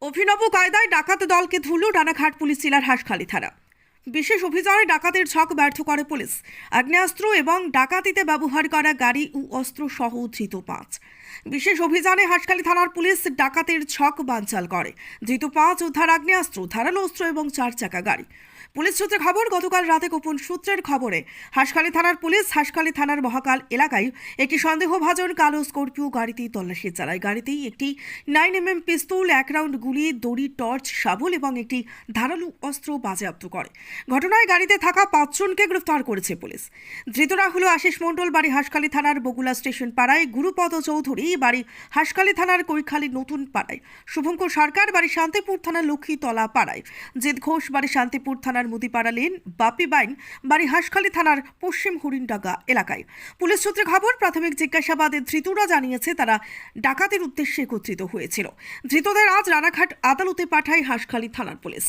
অভিনব কায়দায় ডাকাত দলকে ধুলো রানাঘাট পুলিশ জেলার হাঁসখালি থানা। বিশেষ অভিযানে ডাকাতের ছক ব্যর্থ করে পুলিশ। আগ্নেয়াস্ত্র এবং ডাকাতিতে ব্যবহার করা গাড়ি ও অস্ত্র সহ ধৃত 5। বিশেষ অভিযানে হাঁসখালি থানার পুলিশ ডাকাতের ছক বানচাল করে। ধৃত 5 উদ্ধার আগ্নেয়াস্ত্র, ধারালো অস্ত্র এবং 4 চাকা গাড়ি। পুলিশ সূত্রে খবর, গতকাল রাতে গোপন সূত্রের খবরে হাঁসখালি থানার পুলিশ হাঁসখালি থানার মহাকাল এলাকায় একটি সন্দেহভাজন কালো স্করপিও গাড়িতে তল্লাশি চালায়। গাড়িতেই একটি 9mm পিস্তল, 1 রাউন্ড গুলি, দড়ি, টর্চ, শাবল এবং একটি ধারালো অস্ত্র বাজেয়াপ্ত করে। ঘটনায় গাড়িতে থাকা 5 জনকে গ্রেফতার করেছে পুলিশ। ধৃতরা হলো আশিস মণ্ডল, বাড়ি হাঁসখালি থানার বগুলা স্টেশন পাড়ায়; গুরুপদ চৌধুরী, বাড়ি হাঁসখালি থানার কৈখালি নতুন পাড়ায়; শুভঙ্কর সরকার, বাড়ি শান্তিপুর থানার লক্ষ্মীতলা পাড়ায়; জিৎ ঘোষ, বাড়ি শান্তিপুর থানার মুদিপাড়া লেন; বাপি বাইন, বাড়ি হাঁসখালি থানার পশ্চিম হরিণডাঙ্গা এলাকায়। পুলিশ সূত্রে খবর, প্রাথমিক জিজ্ঞাসাবাদে ধৃতরা জানিয়েছে তারা ডাকাতের উদ্দেশ্যে একত্রিত হয়েছিল। ধৃতদের আজ রানাঘাট আদালতে পাঠায় হাঁসখালি থানার পুলিশ।